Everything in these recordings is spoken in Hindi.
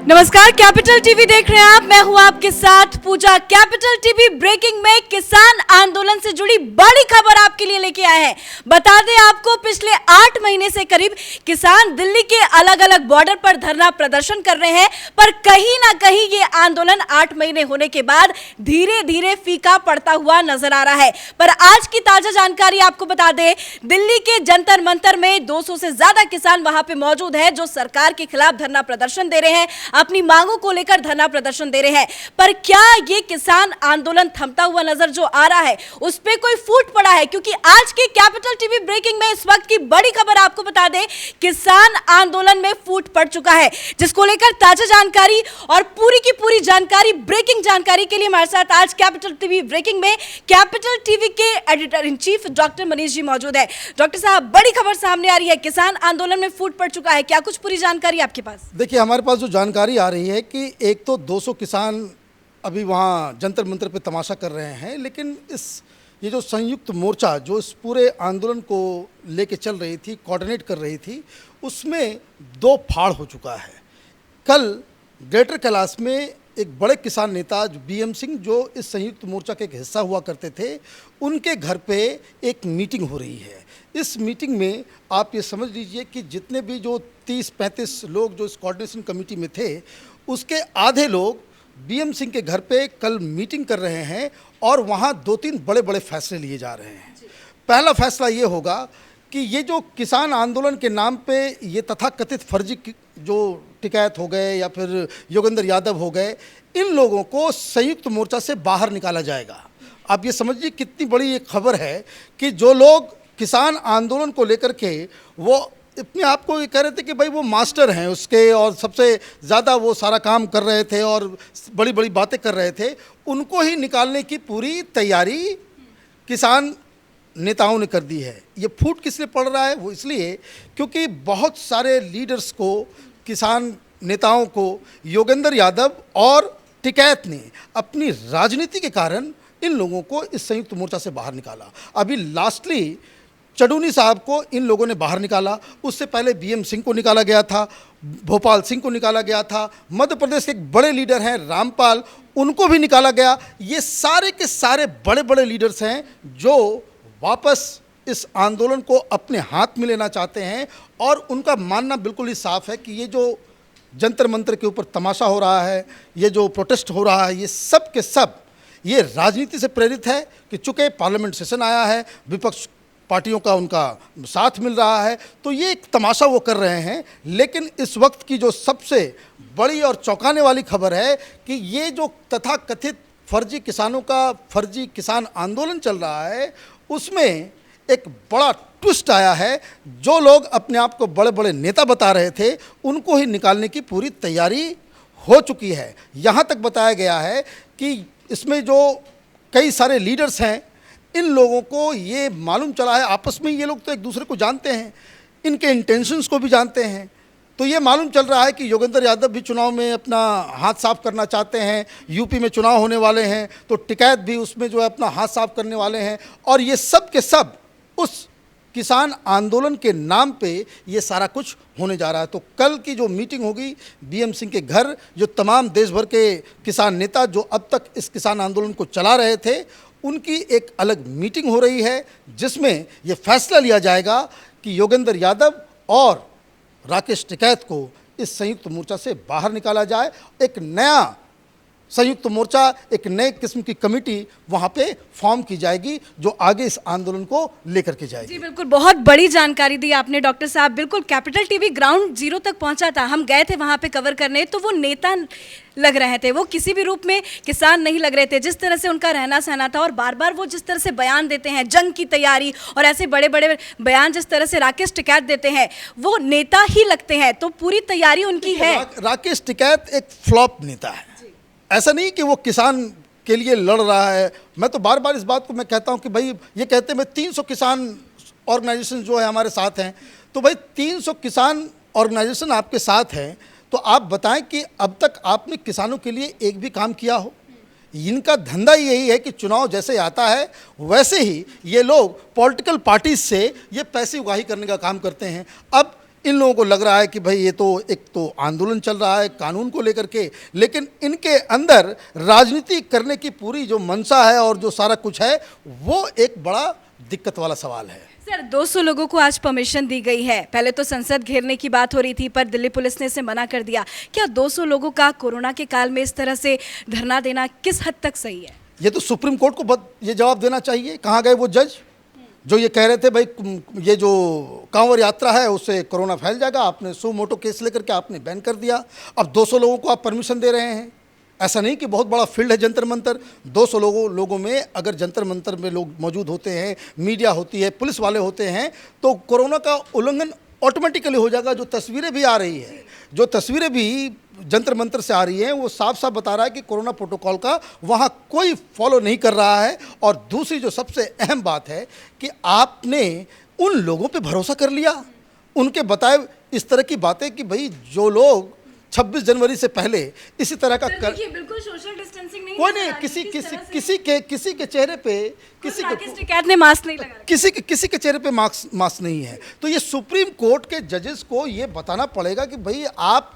नमस्कार, कैपिटल टीवी देख रहे हैं आप। मैं हूं आपके साथ पूजा। कैपिटल टीवी ब्रेकिंग में किसान आंदोलन से जुड़ी बड़ी खबर आपके लिए लेके आए हैं। बता दें आपको, पिछले 8 महीने से करीब किसान दिल्ली के अलग अलग बॉर्डर पर धरना प्रदर्शन कर रहे हैं, पर कहीं ना कहीं ये आंदोलन 8 महीने होने के बाद धीरे धीरे फीका पड़ता हुआ नजर आ रहा है। पर आज की ताजा जानकारी आपको बता दें, दिल्ली के जंतर मंतर में 200 से ज्यादा किसान वहां पे मौजूद है, जो सरकार के खिलाफ धरना प्रदर्शन दे रहे हैं, अपनी मांगों को लेकर धरना प्रदर्शन दे रहे हैं। पर क्या ये किसान आंदोलन थमता हुआ नजर जो आ रहा है, उस पे कोई फूट पड़ा है? क्योंकि आज के कैपिटल टीवी ब्रेकिंग में इस वक्त की बड़ी खबर आपको बता दें, किसान आंदोलन में फूट पड़ चुका है, जिसको लेकर ताजा जानकारी और पूरी की पूरी जानकारी, ब्रेकिंग जानकारी के लिए हमारे साथ आज कैपिटल टीवी ब्रेकिंग में कैपिटल टीवी के editor in chief doctor Manish ji मौजूद है। डॉक्टर साहब, बड़ी खबर सामने आ रही है, किसान आंदोलन में फूट पड़ चुका है, क्या कुछ पूरी जानकारी आपके पास? देखिए, हमारे पास जो जानकारी आ रही है कि एक तो 200 किसान अभी वहाँ जंतर मंतर पे तमाशा कर रहे हैं, लेकिन ये जो संयुक्त मोर्चा जो इस पूरे आंदोलन को लेके चल रही थी, कोऑर्डिनेट कर रही थी, उसमें 2 फाड़ हो चुका है। कल ग्रेटर कैलाश में एक बड़े किसान नेता जो BM सिंह, जो इस संयुक्त मोर्चा के एक हिस्सा हुआ करते थे, उनके घर पे एक मीटिंग हो रही है। इस मीटिंग में आप ये समझ लीजिए कि जितने भी जो 30-35 लोग जो इस कोऑर्डिनेशन कमेटी में थे, उसके आधे लोग BM सिंह के घर पे कल मीटिंग कर रहे हैं और वहाँ 2-3 बड़े बड़े फैसले लिए जा रहे हैं। पहला फैसला ये होगा कि ये जो किसान आंदोलन के नाम पे ये तथाकथित फर्जी जो टिकैत हो गए या फिर योगेंद्र यादव हो गए, इन लोगों को संयुक्त मोर्चा से बाहर निकाला जाएगा। आप ये समझिए कितनी बड़ी ये खबर है कि जो लोग किसान आंदोलन को लेकर के वो अपने आप को ये कह रहे थे कि भाई वो मास्टर हैं उसके और सबसे ज़्यादा वो सारा काम कर रहे थे और बड़ी बड़ी बातें कर रहे थे, उनको ही निकालने की पूरी तैयारी किसान नेताओं ने कर दी है। ये फूट किस लिए पड़ रहा है? वो इसलिए क्योंकि बहुत सारे लीडर्स को, किसान नेताओं को योगेंद्र यादव और टिकैत ने अपनी राजनीति के कारण इन लोगों को इस संयुक्त मोर्चा से बाहर निकाला। अभी लास्टली चडूनी साहब को इन लोगों ने बाहर निकाला, उससे पहले BM सिंह को निकाला गया था, भोपाल सिंह को निकाला गया था, मध्य प्रदेश के एक बड़े लीडर हैं रामपाल, उनको भी निकाला गया। ये सारे के सारे बड़े बड़े लीडर्स हैं जो वापस इस आंदोलन को अपने हाथ में लेना चाहते हैं और उनका मानना बिल्कुल ही साफ है कि ये जो जंतर मंतर के ऊपर तमाशा हो रहा है, ये जो प्रोटेस्ट हो रहा है, ये सब के सब ये राजनीति से प्रेरित है कि चूँकि पार्लियामेंट सेशन आया है, विपक्ष पार्टियों का उनका साथ मिल रहा है, तो ये एक तमाशा वो कर रहे हैं। लेकिन इस वक्त की जो सबसे बड़ी और चौंकाने वाली खबर है कि ये जो तथाकथित फर्जी किसानों का फर्जी किसान आंदोलन चल रहा है, उसमें एक बड़ा ट्विस्ट आया है। जो लोग अपने आप को बड़े बड़े नेता बता रहे थे, उनको ही निकालने की पूरी तैयारी हो चुकी है। यहाँ तक बताया गया है कि इसमें जो कई सारे लीडर्स हैं, इन लोगों को ये मालूम चला है, आपस में ये लोग तो एक दूसरे को जानते हैं, इनके इंटेंशंस को भी जानते हैं, तो ये मालूम चल रहा है कि योगेंद्र यादव भी चुनाव में अपना हाथ साफ करना चाहते हैं। यूपी में चुनाव होने वाले हैं, तो टिकैत भी उसमें जो है अपना हाथ साफ करने वाले हैं। और ये सब के सब उस किसान आंदोलन के नाम पे ये सारा कुछ होने जा रहा है। तो कल की जो मीटिंग होगी BM सिंह के घर, जो तमाम देश भर के किसान नेता जो अब तक इस किसान आंदोलन को चला रहे थे, उनकी एक अलग मीटिंग हो रही है, जिसमें ये फैसला लिया जाएगा कि योगेंद्र यादव और राकेश टिकैत को इस संयुक्त मोर्चा से बाहर निकाला जाए। एक नया संयुक्त मोर्चा, एक नए किस्म की कमेटी वहाँ पे फॉर्म की जाएगी, जो आगे इस आंदोलन को लेकर के जाएगी। जी बिल्कुल, बहुत बड़ी जानकारी दी आपने डॉक्टर साहब। बिल्कुल, कैपिटल टीवी ग्राउंड जीरो तक पहुंचा था, हम गए थे वहाँ पे कवर करने, तो वो नेता लग रहे थे, वो किसी भी रूप में किसान नहीं लग रहे थे। जिस तरह से उनका रहना सहना था और बार बार वो जिस तरह से बयान देते हैं, जंग की तैयारी और ऐसे बड़े बड़े बयान जिस तरह से राकेश टिकैत देते हैं, वो नेता ही लगते हैं। तो पूरी तैयारी उनकी है। राकेश टिकैत एक फ्लॉप नेता है, ऐसा नहीं कि वो किसान के लिए लड़ रहा है। मैं तो बार बार इस बात को मैं कहता हूँ कि भाई, ये कहते हैं मैं 300 किसान ऑर्गेनाइजेशन जो है हमारे साथ हैं, तो भाई 300 किसान ऑर्गेनाइजेशन आपके साथ हैं, तो आप बताएं कि अब तक आपने किसानों के लिए एक भी काम किया हो? इनका धंधा यही है कि चुनाव जैसे आता है वैसे ही ये लोग पॉलिटिकल पार्टीज से ये पैसे उगाही करने का काम करते हैं। अब इन लोगों को लग रहा है कि भाई ये तो एक तो आंदोलन चल रहा है कानून को लेकर के, लेकिन इनके अंदर राजनीति करने की पूरी जो मंशा है और जो सारा कुछ है वो एक बड़ा दिक्कत वाला सवाल है। सर 200 लोगों को आज परमिशन दी गई है। पहले तो संसद घेरने की बात हो रही थी पर दिल्ली पुलिस ने इसे मना कर दिया। क्या 200 लोगों का कोरोना के काल में इस तरह से धरना देना किस हद तक सही है? ये तो सुप्रीम कोर्ट को ये जवाब देना चाहिए। कहाँ गए वो जज जो ये कह रहे थे भाई ये जो कांवड़ यात्रा है उससे कोरोना फैल जाएगा, आपने सो मोटो केस लेकर के आपने बैन कर दिया। अब 200 लोगों को आप परमिशन दे रहे हैं। ऐसा नहीं कि बहुत बड़ा फील्ड है जंतर मंतर, 200 लोगों में अगर जंतर मंतर में लोग मौजूद होते हैं, मीडिया होती है, पुलिस वाले होते हैं, तो कोरोना का उल्लंघन ऑटोमेटिकली हो जाएगा। जो तस्वीरें भी आ रही है, जो तस्वीरें भी जंतर मंतर से आ रही हैं, वो साफ साफ बता रहा है कि कोरोना प्रोटोकॉल का वहाँ कोई फॉलो नहीं कर रहा है। और दूसरी जो सबसे अहम बात है कि आपने उन लोगों पे भरोसा कर लिया, उनके बताए इस तरह की बातें कि भाई जो लोग 26 जनवरी से पहले इसी तरह का बिल्कुल सोशल डिस्टेंसिंग नहीं, कोई नहीं, किसी के चेहरे पे ने मास्क नहीं लगाया, किसी के चेहरे पे मास्क नहीं है। तो ये सुप्रीम कोर्ट के जजेस को ये बताना पड़ेगा कि भाई आप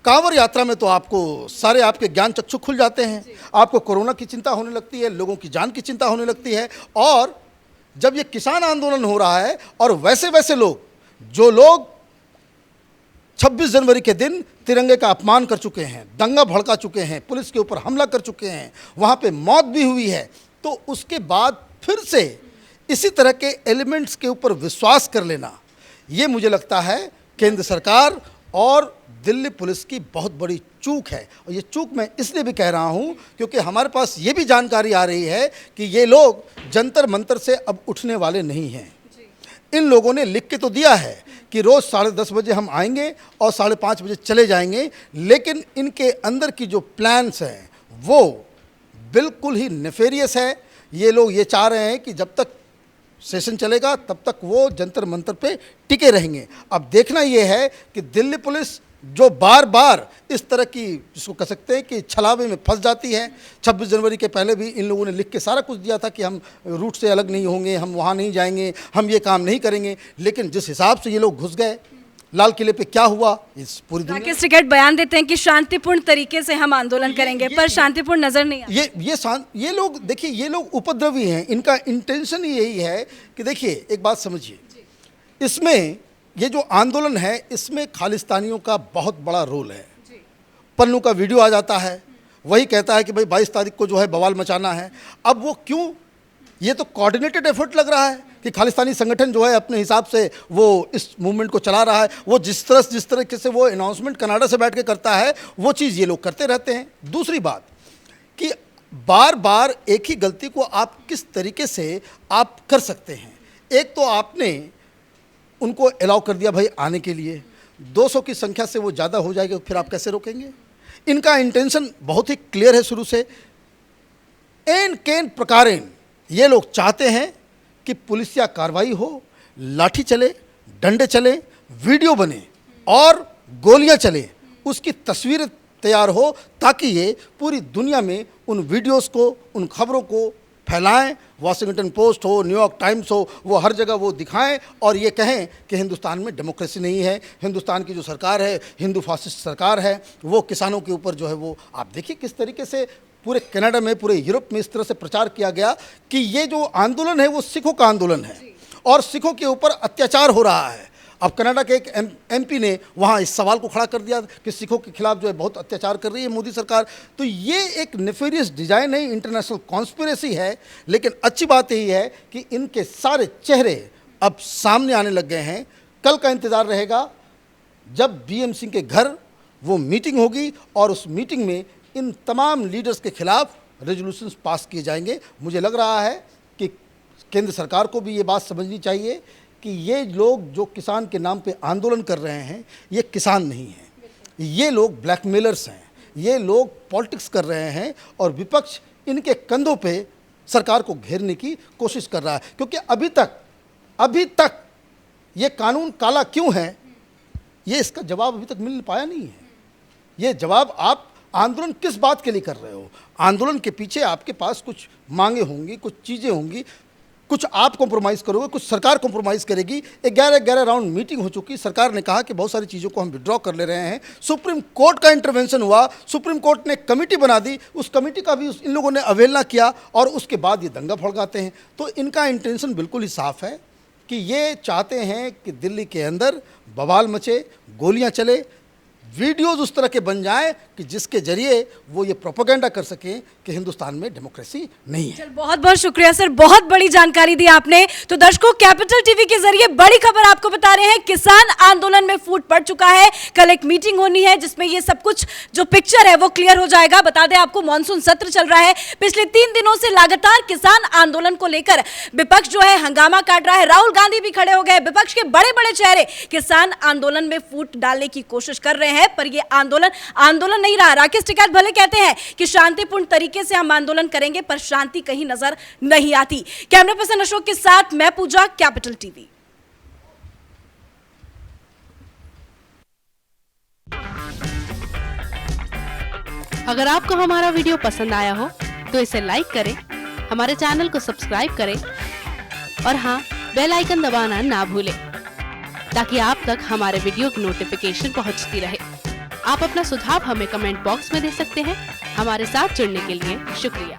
कांवड़ यात्रा में तो आपको सारे आपके ज्ञान चक्षु खुल जाते हैं, आपको कोरोना की चिंता होने लगती है, लोगों की जान की चिंता होने लगती है। और जब ये किसान आंदोलन हो रहा है और वैसे लोग जो लोग 26 जनवरी के दिन तिरंगे का अपमान कर चुके हैं, दंगा भड़का चुके हैं, पुलिस के ऊपर हमला कर चुके हैं, वहाँ पे मौत भी हुई है, तो उसके बाद फिर से इसी तरह के एलिमेंट्स के ऊपर विश्वास कर लेना, ये मुझे लगता है केंद्र सरकार और दिल्ली पुलिस की बहुत बड़ी चूक है। और ये चूक मैं इसलिए भी कह रहा हूँ क्योंकि हमारे पास ये भी जानकारी आ रही है कि ये लोग जंतर मंतर से अब उठने वाले नहीं हैं। इन लोगों ने लिख के तो दिया है कि रोज़ 10:30 बजे हम आएंगे और 5:30 बजे चले जाएंगे, लेकिन इनके अंदर की जो प्लान्स हैं वो बिल्कुल ही नेफेरियस है। ये लोग ये चाह रहे हैं कि जब तक सेशन चलेगा तब तक वो जंतर मंतर पे टिके रहेंगे। अब देखना ये है कि दिल्ली पुलिस जो बार बार इस तरह की जिसको कह सकते हैं कि छलावे में फंस जाती है। 26 जनवरी के पहले भी इन लोगों ने लिख के सारा कुछ दिया था कि हम रूट से अलग नहीं होंगे, हम वहाँ नहीं जाएंगे, हम ये काम नहीं करेंगे, लेकिन जिस हिसाब से ये लोग घुस गए लाल किले पे क्या हुआ इस पूरी दुनिया। राकेश टिकैत बयान देते हैं कि शांतिपूर्ण तरीके से हम आंदोलन करेंगे, पर शांतिपूर्ण नजर नहीं आता। ये लोग देखिए, ये लोग उपद्रवी हैं। इनका इंटेंशन यही है कि देखिए एक बात समझिए, इसमें ये जो आंदोलन है इसमें खालिस्तानियों का बहुत बड़ा रोल है। पन्नू का वीडियो आ जाता है, वही कहता है कि भाई 22 तारीख को जो है बवाल मचाना है। अब वो क्यों, ये तो कोऑर्डिनेटेड एफर्ट लग रहा है कि खालिस्तानी संगठन जो है अपने हिसाब से वो इस मूवमेंट को चला रहा है। वो जिस तरीके से वो अनाउंसमेंट कनाडा से बैठ के करता है वो चीज़ ये लोग करते रहते हैं। दूसरी बात कि बार बार एक ही गलती को आप किस तरीके से आप कर सकते हैं। एक तो आपने उनको अलाउ कर दिया भाई आने के लिए, 200 की संख्या से वो ज़्यादा हो जाएगी, फिर आप कैसे रोकेंगे। इनका इंटेंशन बहुत ही क्लियर है शुरू से। एन केन प्रकारेण ये लोग चाहते हैं कि पुलिसिया कार्रवाई हो, लाठी चले, डंडे चले, वीडियो बने और गोलियां चले, उसकी तस्वीरें तैयार हो ताकि ये पूरी दुनिया में उन वीडियोस को, उन खबरों को फैलाएं। वॉशिंगटन पोस्ट हो, न्यूयॉर्क टाइम्स हो, वो हर जगह वो दिखाएं और ये कहें कि हिंदुस्तान में डेमोक्रेसी नहीं है, हिंदुस्तान की जो सरकार है हिंदू फासिस्ट सरकार है, वो किसानों के ऊपर जो है वो। आप देखिए किस तरीके से पूरे कनाडा में, पूरे यूरोप में इस तरह से प्रचार किया गया कि ये जो आंदोलन है वो सिखों का आंदोलन है और सिखों के ऊपर अत्याचार हो रहा है। अब कनाडा के एक एमपी ने वहाँ इस सवाल को खड़ा कर दिया कि सिखों के खिलाफ जो है बहुत अत्याचार कर रही है मोदी सरकार। तो ये एक नेफेरियस डिजाइन है, इंटरनेशनल कॉन्स्पिरेसी है। लेकिन अच्छी बात यही है कि इनके सारे चेहरे अब सामने आने लग गए हैं। कल का इंतज़ार रहेगा जब BM सिंह के घर वो मीटिंग होगी और उस मीटिंग में इन तमाम लीडर्स के खिलाफ रेजोल्यूशंस पास किए जाएंगे। मुझे लग रहा है कि केंद्र सरकार को भी ये बात समझनी चाहिए कि ये लोग जो किसान के नाम पे आंदोलन कर रहे हैं ये किसान नहीं हैं, ये लोग ब्लैकमेलर्स हैं, ये लोग पॉलिटिक्स कर रहे हैं और विपक्ष इनके कंधों पे सरकार को घेरने की कोशिश कर रहा है। क्योंकि अभी तक ये कानून काला क्यों है, ये इसका जवाब अभी तक मिल पाया नहीं है। ये जवाब आप आंदोलन किस बात के लिए कर रहे हो, आंदोलन के पीछे आपके पास कुछ मांगे होंगी, कुछ चीज़ें होंगी। कुछ आप कॉम्प्रोमाइज़ करोगे, कुछ सरकार कॉम्प्रोमाइज़ करेगी। 11 राउंड मीटिंग हो चुकी, सरकार ने कहा कि बहुत सारी चीज़ों को हम विड्रॉ कर ले रहे हैं। सुप्रीम कोर्ट का इंटरवेंशन हुआ, सुप्रीम कोर्ट ने कमेटी बना दी, उस कमेटी का भी इन लोगों ने अवहेलना किया और उसके बाद ये दंगा भड़काते हैं। तो इनका इंटेंशन बिल्कुल ही साफ है कि ये चाहते हैं कि दिल्ली के अंदर बवाल मचे, गोलियां चले, वीडियोज उस तरह के बन जाएं कि जिसके जरिए वो ये प्रोपेगेंडा कर सकें कि हिंदुस्तान में डेमोक्रेसी नहीं है। चल, बहुत बहुत शुक्रिया सर, बहुत बड़ी जानकारी दी आपने। तो दर्शकों, कैपिटल टीवी के जरिए बड़ी खबर आपको बता रहे हैं, किसान आंदोलन में फूट पड़ चुका है। कल एक मीटिंग होनी है जिसमें ये सब कुछ जो पिक्चर है वो क्लियर हो जाएगा। बता दें आपको, मानसून सत्र चल रहा है। पिछले 3 दिनों से लगातार किसान आंदोलन को लेकर विपक्ष जो है हंगामा काट रहा है। राहुल गांधी भी खड़े हो गए, विपक्ष के बड़े बड़े चेहरे किसान आंदोलन में फूट डालने की कोशिश कर रहे हैं, पर ये आंदोलन नहीं रहा। राकेश टिकैत भले कहते हैं कि शांतिपूर्ण तरीके से हम आंदोलन करेंगे, पर शांति कहीं नजर नहीं आती। कैमरा पर्सन अशोक के साथ मैं पूजा, कैपिटल टीवी। अगर आपको हमारा वीडियो पसंद आया हो तो इसे लाइक करें, हमारे चैनल को सब्सक्राइब करें और हाँ, बेल आइकन दबाना ना भूलें ताकि आप तक हमारे वीडियो की नोटिफिकेशन पहुंचती रहे। आप अपना सुझाव हमें कमेंट बॉक्स में दे सकते हैं। हमारे साथ जुड़ने के लिए शुक्रिया।